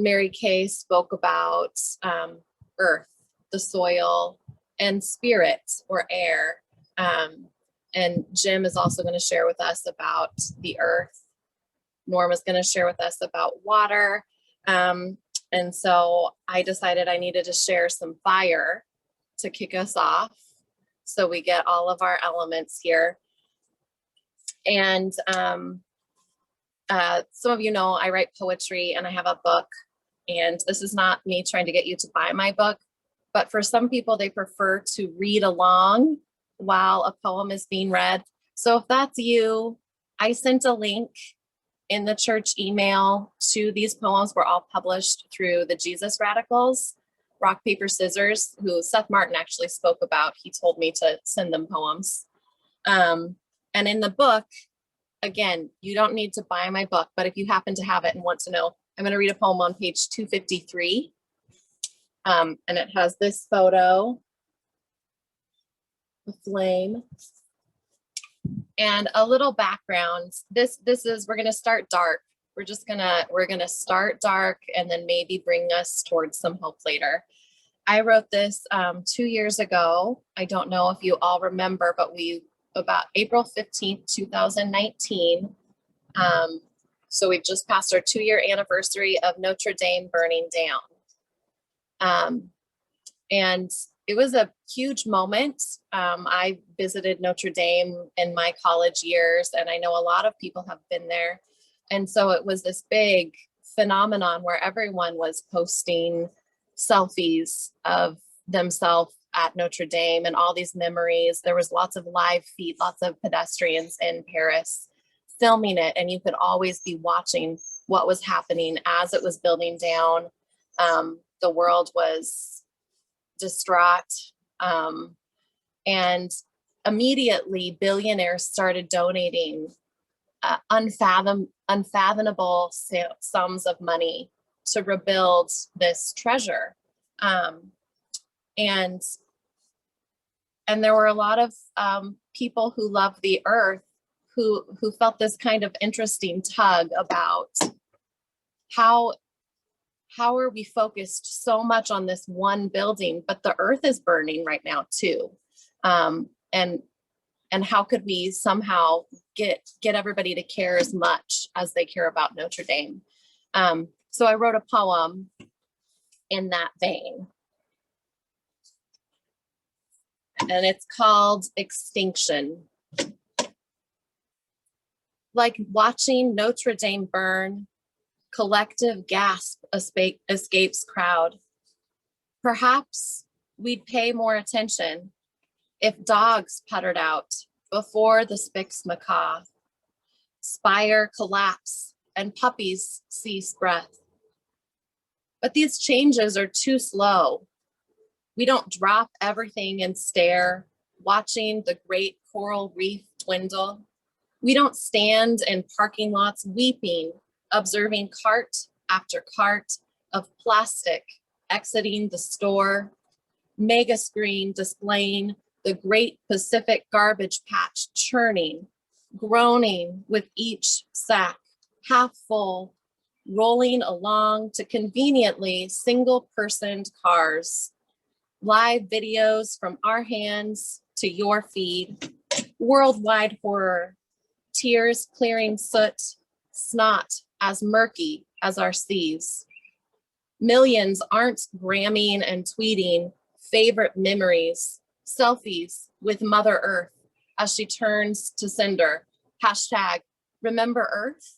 Mary Kay spoke about earth, the soil, and spirit or air. And Jim is also going to share with us about the earth. Norma's going to share with us about water. And so I decided I needed to share some fire to kick us off, so we get all of our elements here. And some of you know I write poetry and I have a book, and this is not me trying to get you to buy my book, but for some people they prefer to read along while a poem is being read. So if that's you, I sent a link in the church email to these poems. Were all published through the Jesus Radicals, Rock, Paper, Scissors, who Seth Martin actually spoke about. He told me to send them poems. And in the book, again, you don't need to buy my book, but if you happen to have it and want to know, I'm going to read a poem on page 253. And it has this photo, a flame, and a little background. This is, we're going to start dark. We're going to start dark and then maybe bring us towards some hope later. I wrote this 2 years ago. I don't know if you all remember, but about April 15th, 2019. So we've just passed our 2-year anniversary of Notre Dame burning down. And it was a huge moment. I visited Notre Dame in my college years, and I know a lot of people have been there. And so it was this big phenomenon where everyone was posting selfies of themselves at Notre Dame and all these memories. There was lots of live feed, lots of pedestrians in Paris filming it, and you could always be watching what was happening as it was building down. The world was distraught, and immediately billionaires started donating unfathomable sums of money to rebuild this treasure. And there were a lot of people who love the earth who felt this kind of interesting tug about how are we focused so much on this one building, but the earth is burning right now too. And how could we somehow get everybody to care as much as they care about Notre Dame? So I wrote a poem in that vein. And it's called Extinction. Like watching Notre Dame burn, collective gasp escapes crowd. Perhaps we'd pay more attention if dogs puttered out before the Spix macaw, spire collapse and puppies cease breath. But these changes are too slow. We don't drop everything and stare, watching the great coral reef dwindle. We don't stand in parking lots weeping, observing cart after cart of plastic exiting the store, mega screen displaying the Great Pacific Garbage Patch churning, groaning with each sack, half full, rolling along to conveniently single-personed cars. Live videos from our hands to your feed, worldwide horror, tears clearing soot, snot as murky as our seas. Millions aren't gramming and tweeting favorite memories, selfies with Mother Earth as she turns to cinder. Hashtag remember Earth.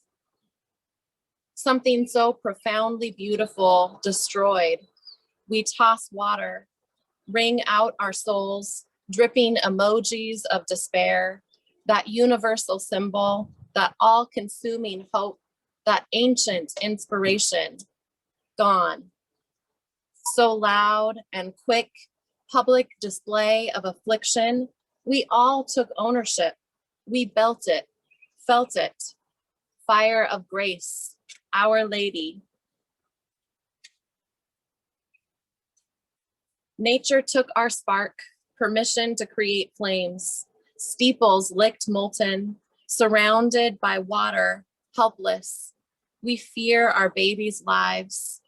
Something so profoundly beautiful destroyed. We toss water, wring out our souls, dripping emojis of despair, that universal symbol, that all-consuming hope, that ancient inspiration, gone. So loud and quick, public display of affliction, we all took ownership. We built it, felt it. Fire of grace, Our Lady. Nature took our spark, permission to create flames. Steeples licked molten, surrounded by water, helpless. We fear our babies' lives.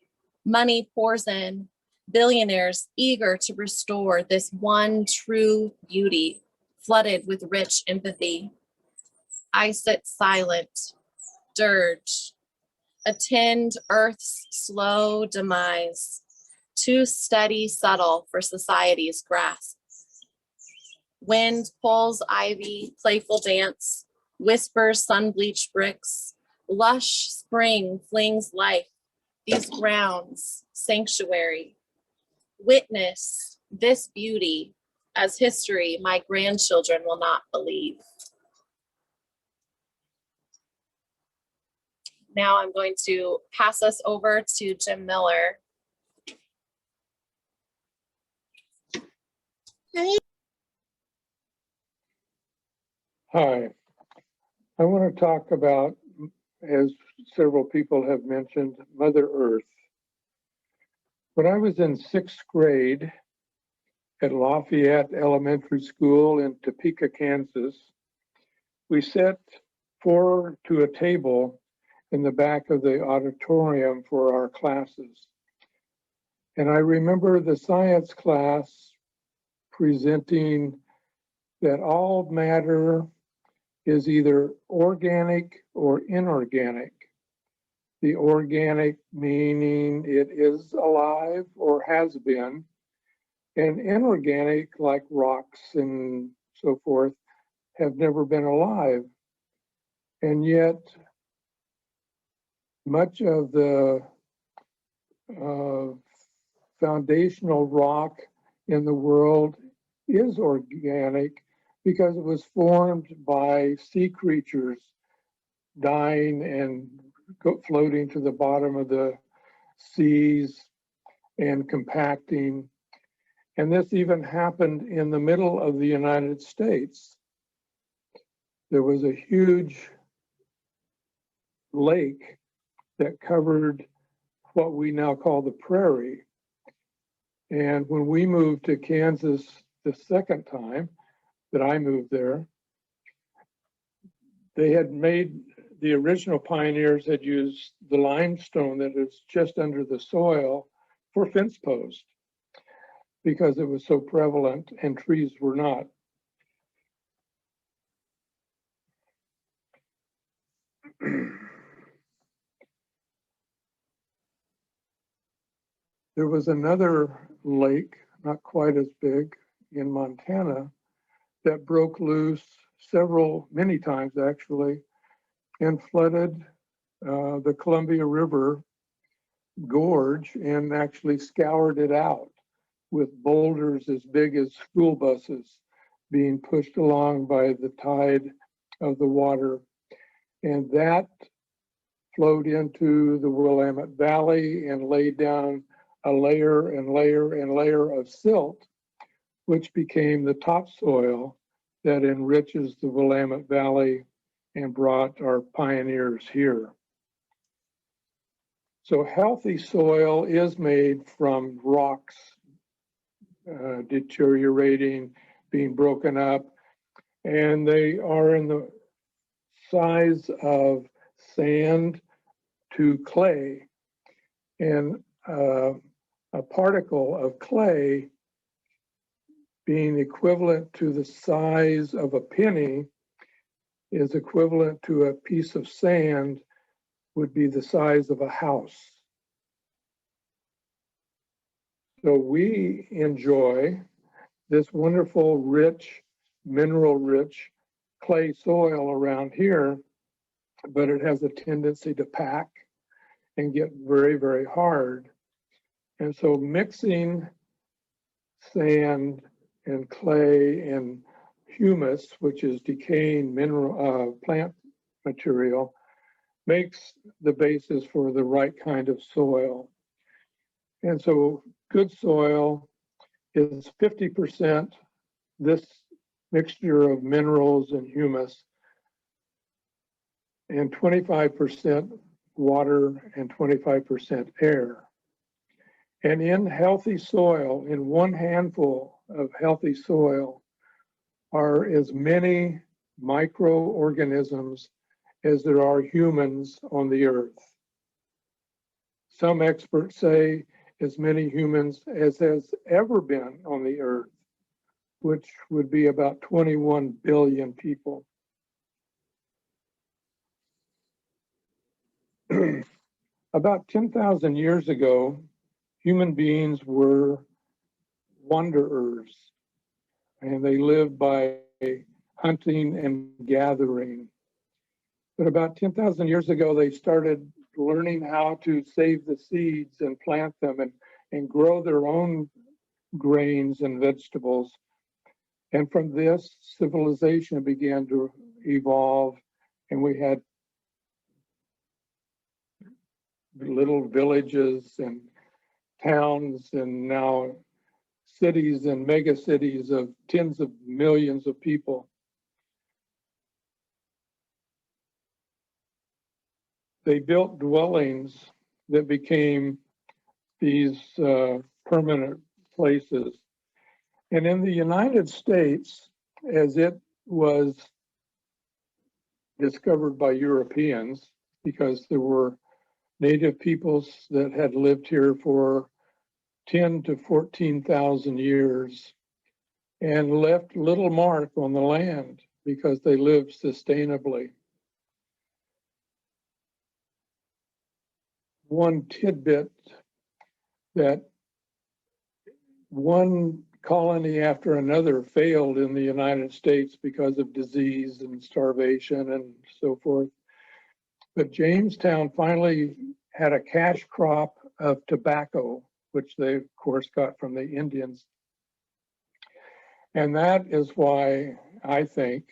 Money pours in, billionaires eager to restore this one true beauty, flooded with rich empathy. I sit silent, dirge, attend Earth's slow demise, too steady, subtle for society's grasp. Wind pulls ivy, playful dance, whispers sun-bleached bricks. Lush spring flings life, these grounds, sanctuary. Witness this beauty as history my grandchildren will not believe. Now I'm going to pass us over to Jim Miller. Hi, I want to talk about, as several people have mentioned, Mother Earth. When I was in 6th grade at Lafayette Elementary School in Topeka, Kansas, we sat 4 to a table in the back of the auditorium for our classes. And I remember the science class presenting that all matter is either organic or inorganic. The organic meaning it is alive or has been, and inorganic, like rocks and so forth, have never been alive. And yet, much of the foundational rock in the world is organic because it was formed by sea creatures dying and floating to the bottom of the seas and compacting. And this even happened in the middle of the United States. There was a huge lake that covered what we now call the prairie. And when we moved to Kansas the second time that I moved there, they had made, the original pioneers had used the limestone that is just under the soil for fence posts because it was so prevalent and trees were not. There was another lake, not quite as big, in Montana that broke loose many times actually, and flooded the Columbia River gorge and actually scoured it out with boulders as big as school buses being pushed along by the tide of the water. And that flowed into the Willamette Valley and laid down a layer and layer and layer of silt, which became the topsoil that enriches the Willamette Valley and brought our pioneers here. So healthy soil is made from rocks deteriorating, being broken up, and they are in the size of sand to clay. And a particle of clay being equivalent to the size of a penny is equivalent to a piece of sand would be the size of a house. So we enjoy this wonderful, rich, mineral-rich clay soil around here, but it has a tendency to pack and get very, very hard. And so mixing sand and clay and humus, which is decaying mineral plant material, makes the basis for the right kind of soil. And so good soil is 50% this mixture of minerals and humus, and 25% water and 25% air. And in healthy soil, in one handful of healthy soil, are as many microorganisms as there are humans on the earth. Some experts say as many humans as has ever been on the earth, which would be about 21 billion people. About 10,000 years ago, human beings were wanderers, and they lived by hunting and gathering. But about 10,000 years ago, they started learning how to save the seeds and plant them and grow their own grains and vegetables. And from this, civilization began to evolve, and we had little villages and towns, and now cities and mega cities of tens of millions of people. They built dwellings that became these permanent places. And in the United States, as it was discovered by Europeans, because there were native peoples that had lived here for 10 to 14,000 years and left little mark on the land because they lived sustainably. One tidbit that one colony after another failed in the United States because of disease and starvation and so forth. But Jamestown finally had a cash crop of tobacco, which they, of course, got from the Indians. And that is why I think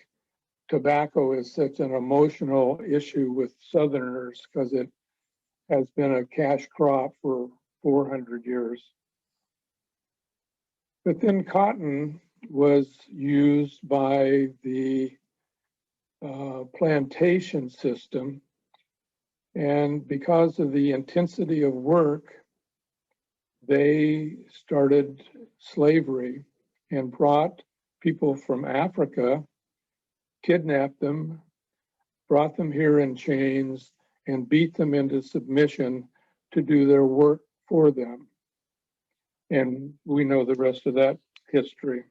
tobacco is such an emotional issue with Southerners, because it has been a cash crop for 400 years. But then cotton was used by the plantation system. And because of the intensity of work, they started slavery and brought people from Africa, kidnapped them, brought them here in chains, and beat them into submission to do their work for them. And we know the rest of that history.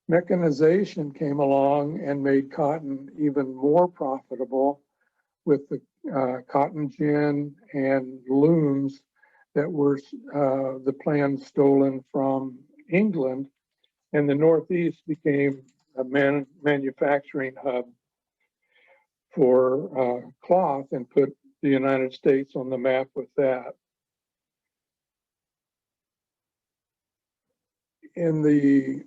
Mechanization came along and made cotton even more profitable with the cotton gin and looms that were the plans stolen from England, and the Northeast became a manufacturing hub for cloth and put the United States on the map with that. In the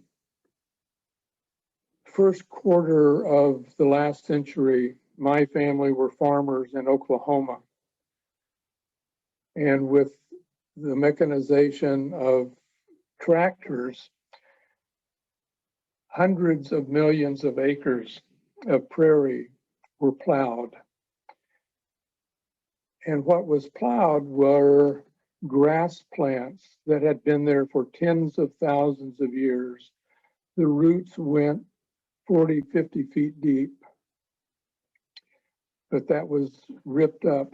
first quarter of the last century, my family were farmers in Oklahoma. And with the mechanization of tractors, hundreds of millions of acres of prairie were plowed. And what was plowed were grass plants that had been there for tens of thousands of years. The roots went 40, 50 feet deep, but that was ripped up.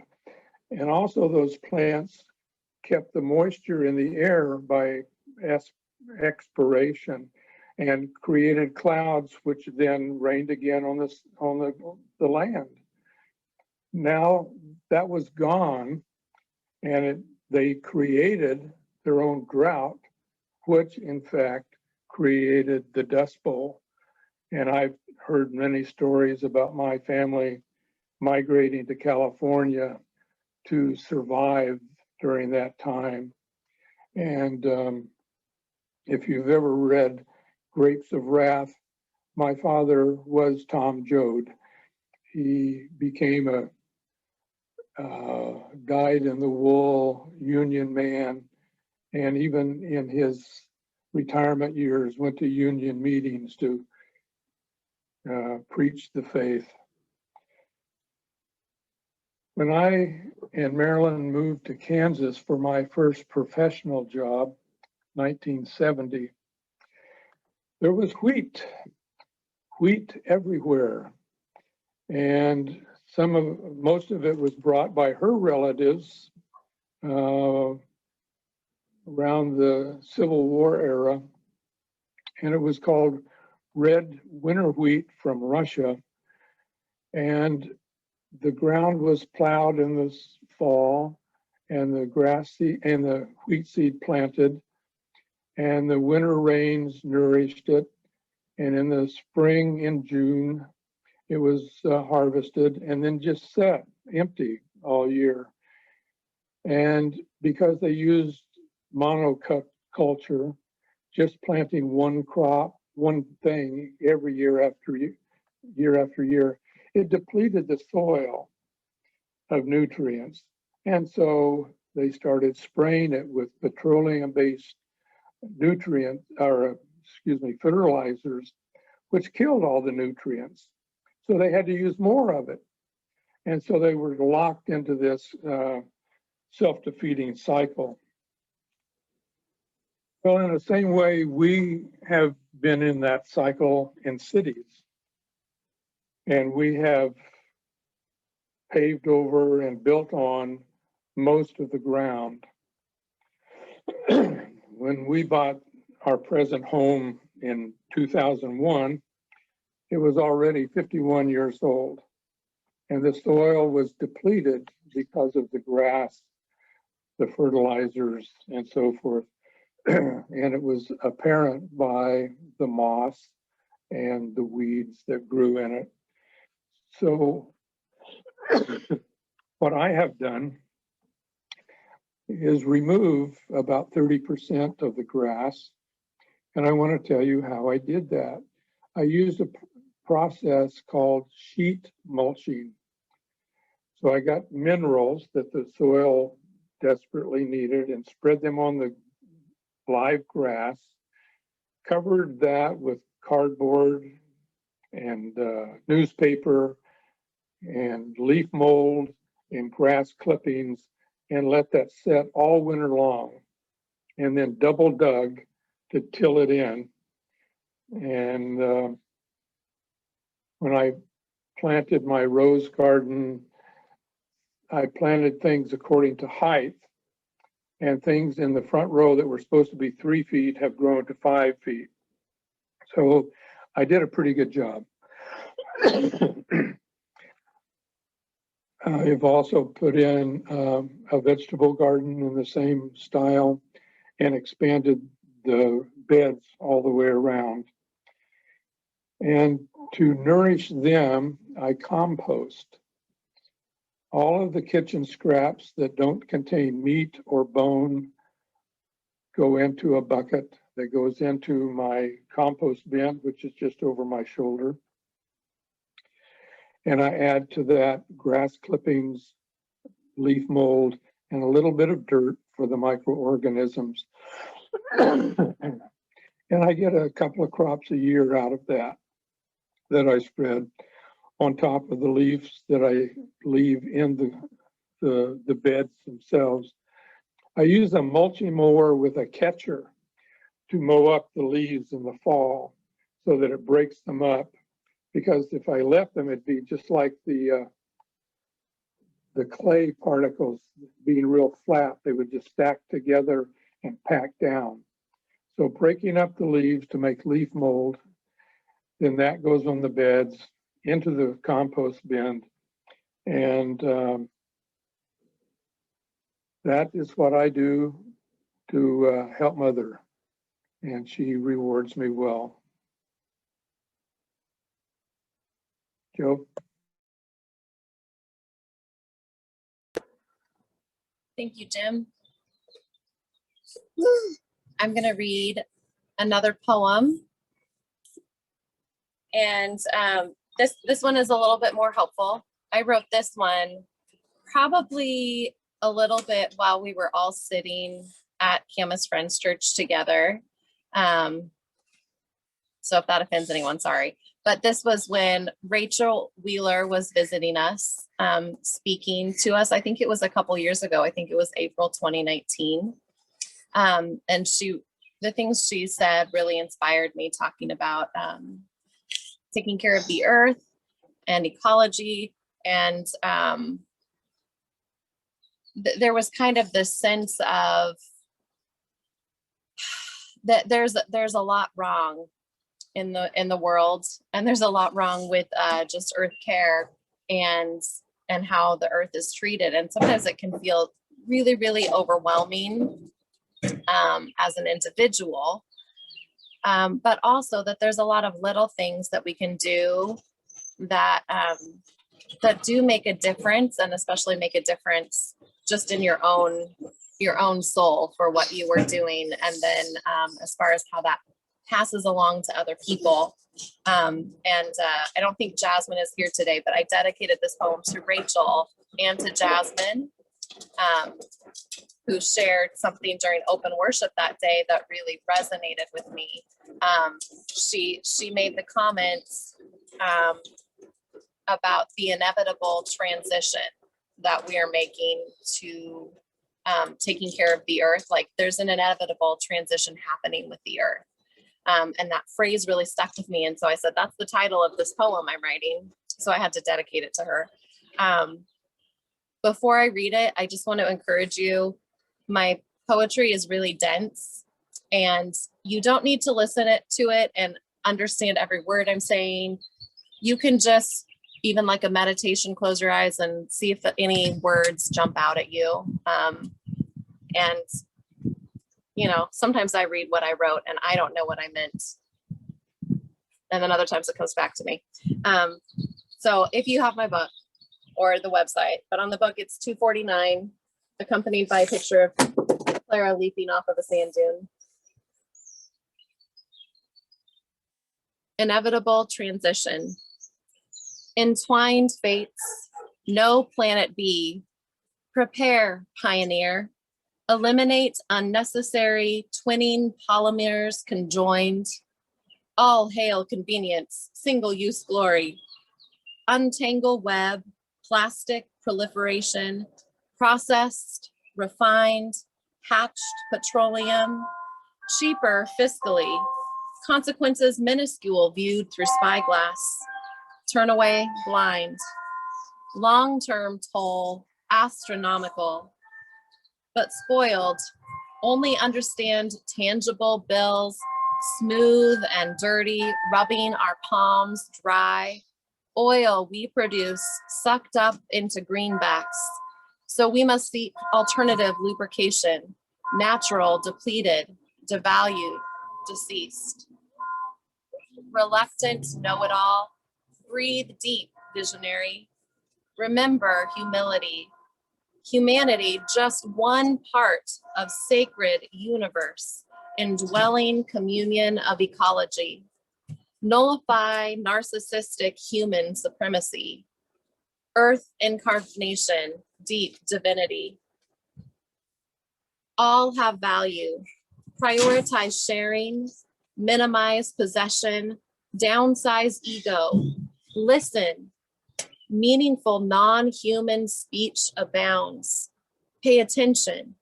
And also those plants kept the moisture in the air by expiration and created clouds, which then rained again on the land. Now that was gone, and they created their own drought, which in fact created the Dust Bowl. And I've heard many stories about my family migrating to California to survive during that time. And if you've ever read Grapes of Wrath, my father was Tom Joad. He became a dyed-in-the-wool union man, and even in his retirement years went to union meetings to preach the faith. When I and Marilyn moved to Kansas for my first professional job, 1970, there was wheat everywhere. And Most of it was brought by her relatives around the Civil War era, and it was called red winter wheat from Russia. And the ground was plowed in the fall, and the grass seed and the wheat seed planted, and the winter rains nourished it. And in the spring, in June, it was harvested and then just sat empty all year. And because they used monoculture, just planting one crop, one thing every year after year, it depleted the soil of nutrients. And so they started spraying it with petroleum-based fertilizers, which killed all the nutrients. So they had to use more of it. And so they were locked into this self-defeating cycle. Well, in the same way, we have been in that cycle in cities. And we have paved over and built on most of the ground. When we bought our present home in 2001, it was already 51 years old, and the soil was depleted because of the grass, the fertilizers, and so forth. And it was apparent by the moss and the weeds that grew in it. So what I have done is remove about 30% of the grass. And I want to tell you how I did that. I used a process called sheet mulching. So I got minerals that the soil desperately needed and spread them on the live grass, covered that with cardboard and newspaper and leaf mold and grass clippings, and let that set all winter long, and then double dug to till it in. And when I planted my rose garden, I planted things according to height, and things in the front row that were supposed to be 3 feet have grown to 5 feet. So I did a pretty good job. I've also put in a vegetable garden in the same style and expanded the beds all the way around. And to nourish them, I compost. All of the kitchen scraps that don't contain meat or bone go into a bucket that goes into my compost bin, which is just over my shoulder. And I add to that grass clippings, leaf mold, and a little bit of dirt for the microorganisms. And I get a couple of crops a year out of that I spread on top of the leaves that I leave in the beds themselves. I use a mulching mower with a catcher to mow up the leaves in the fall so that it breaks them up. Because if I left them, it'd be just like the clay particles being real flat. They would just stack together and pack down. So breaking up the leaves to make leaf mold, then that goes on the beds into the compost bin. And that is what I do to help Mother. And she rewards me well. Joe? Thank you, Jim. I'm going to read another poem. And this one is a little bit more helpful. I wrote this one probably a little bit while we were all sitting at Camas Friends Church together. So if that offends anyone, sorry. But this was when Rachel Wheeler was visiting us, speaking to us. I think it was a couple years ago. I think it was April 2019. And the things she said really inspired me, talking about taking care of the earth and ecology And there was kind of this sense of that there's a lot wrong in the world, and there's a lot wrong with just earth care and how the earth is treated. And sometimes it can feel really, really overwhelming as an individual, but also that there's a lot of little things that we can do that do make a difference, and especially make a difference just in your own soul for what you were doing. And then as far as how that passes along to other people. I don't think Jasmine is here today, but I dedicated this poem to Rachel and to Jasmine, who shared something during open worship that day that really resonated with me. She made the comments about the inevitable transition that we are making to taking care of the earth. Like, there's an inevitable transition happening with the earth. And that phrase really stuck with me. And so I said, that's the title of this poem I'm writing. So I had to dedicate it to her. Before I read it, I just want to encourage you. My poetry is really dense, and you don't need to listen to it and understand every word I'm saying. You can just, even like a meditation, close your eyes and see if any words jump out at you. And you know, sometimes I read what I wrote and I don't know what I meant. And then other times it comes back to me. So if you have my book or the website, but on the book, it's $2.49, accompanied by a picture of Clara leaping off of a sand dune. Inevitable transition. Entwined fates, no planet B. Prepare, pioneer. Eliminate unnecessary twinning polymers conjoined. All hail convenience, single-use glory. Untangle web, plastic proliferation, processed, refined, hatched petroleum, cheaper fiscally, consequences minuscule viewed through spyglass, turn away blind, long-term toll astronomical, but spoiled, only understand tangible bills, smooth and dirty, rubbing our palms dry, oil we produce sucked up into greenbacks. So we must seek alternative lubrication, natural, depleted, devalued, deceased. Reluctant know-it-all, breathe deep, visionary. Remember humility. Humanity, just one part of sacred universe, indwelling communion of ecology. Nullify narcissistic human supremacy. Earth incarnation, deep divinity. All have value. Prioritize sharing, minimize possession, downsize ego. Listen. Meaningful non-human speech abounds. Pay attention.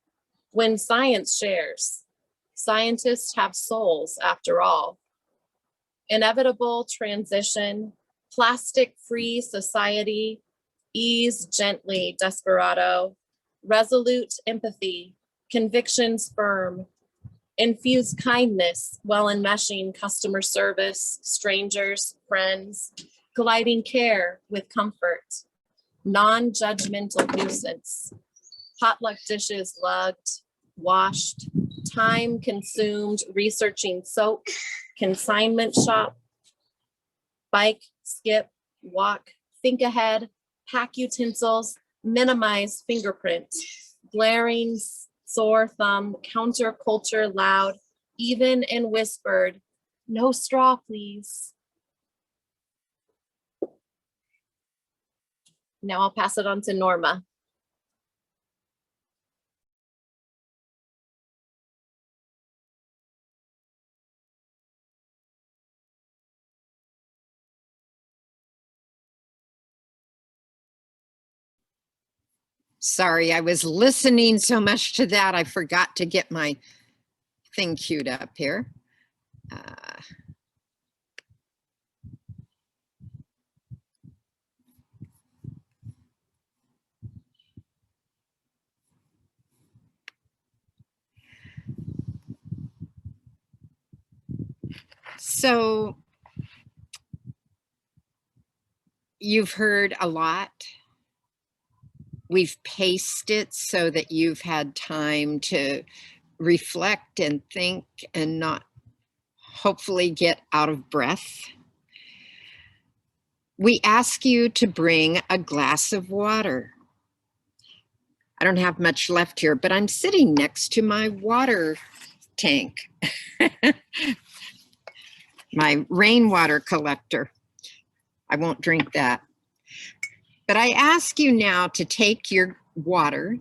When science shares, scientists have souls after all. Inevitable transition, plastic-free society, ease gently, desperado, resolute empathy, convictions firm, infuse kindness while enmeshing customer service, strangers, friends, gliding care with comfort, non-judgmental nuisance, potluck dishes lugged, washed, time consumed researching soap, consignment shop, bike, skip, walk, think ahead, pack utensils, minimize fingerprint, glaring, sore thumb, counterculture loud, even in whispered, no straw, please. Now I'll pass it on to Norma. Sorry, I was listening so much to that, I forgot to get my thing queued up here. So you've heard a lot. We've paced it so that you've had time to reflect and think and not hopefully get out of breath. We ask you to bring a glass of water. I don't have much left here, but I'm sitting next to my water tank, my rainwater collector. I won't drink that. But I ask you now to take your water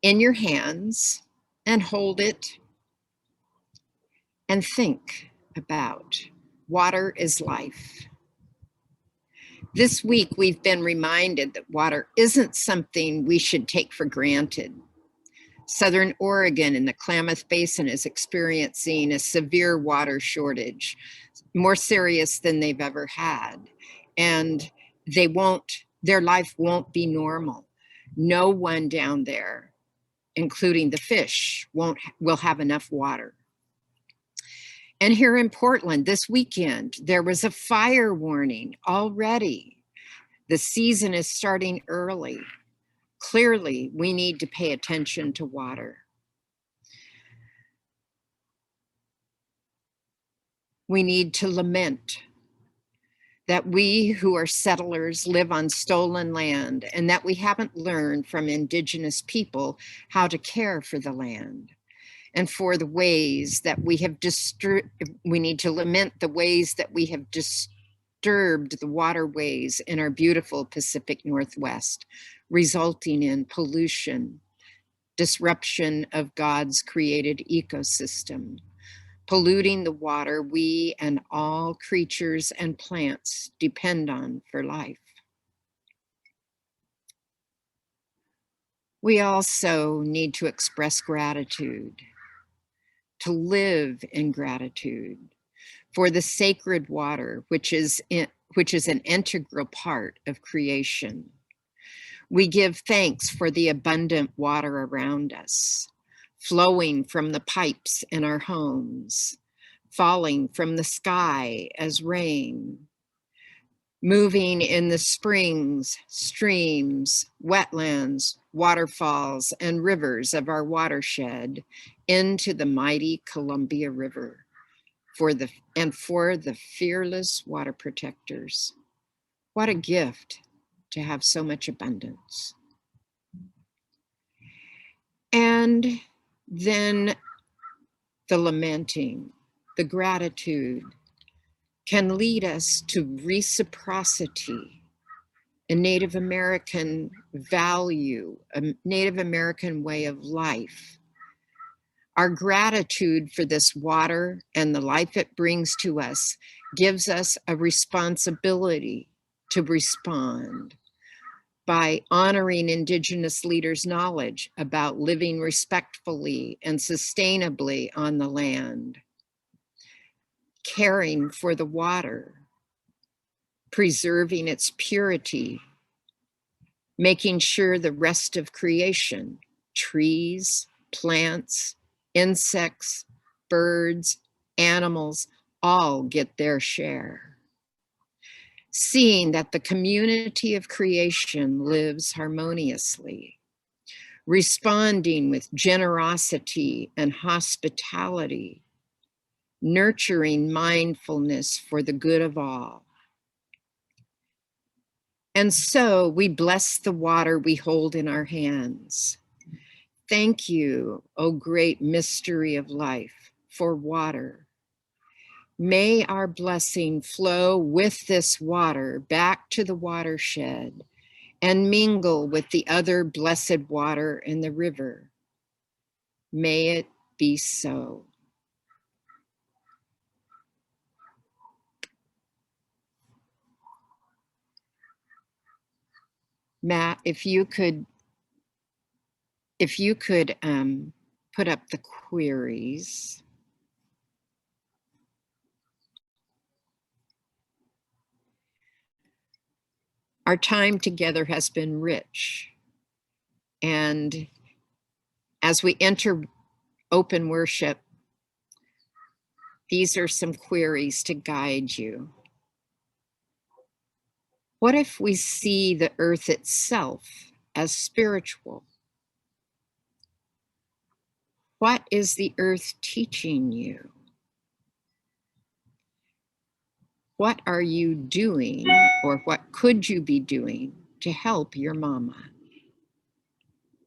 in your hands and hold it and think about water is life. This week, we've been reminded that water isn't something we should take for granted. Southern Oregon and the Klamath Basin is experiencing a severe water shortage, more serious than they've ever had. And their life won't be normal. No one down there, including the fish, will have enough water. And here in Portland this weekend, there was a fire warning already. The season is starting early. Clearly, we need to pay attention to water. We need to lament that we who are settlers live on stolen land and that we haven't learned from indigenous people how to care for the land. And for the ways that we have we need to lament the ways that we have disturbed the waterways in our beautiful Pacific Northwest, resulting in pollution, disruption of God's created ecosystem, polluting the water we and all creatures and plants depend on for life. We also need to express gratitude, to live in gratitude for the sacred water, which is an integral part of creation. We give thanks for the abundant water around us, flowing from the pipes in our homes, falling from the sky as rain, moving in the springs, streams, wetlands, waterfalls, and rivers of our watershed into the mighty Columbia River for the fearless water protectors. What a gift to have so much abundance. And then the lamenting, the gratitude can lead us to reciprocity, a Native American value, a Native American way of life. Our gratitude for this water and the life it brings to us gives us a responsibility to respond by honoring Indigenous leaders' knowledge about living respectfully and sustainably on the land, caring for the water, preserving its purity, making sure the rest of creation, trees, plants, insects, birds, animals, all get their share. Seeing that the community of creation lives harmoniously, responding with generosity and hospitality, nurturing mindfulness for the good of all. And so we bless the water we hold in our hands. Thank you, O great mystery of life, for water. May our blessing flow with this water back to the watershed and mingle with the other blessed water in the river. May it be so. Matt, if you could put up the queries. Our time together has been rich. And as we enter open worship, These are some queries to guide you. What if we see the earth itself as spiritual? What is the earth teaching you? What are you doing, or what could you be doing to help your mama?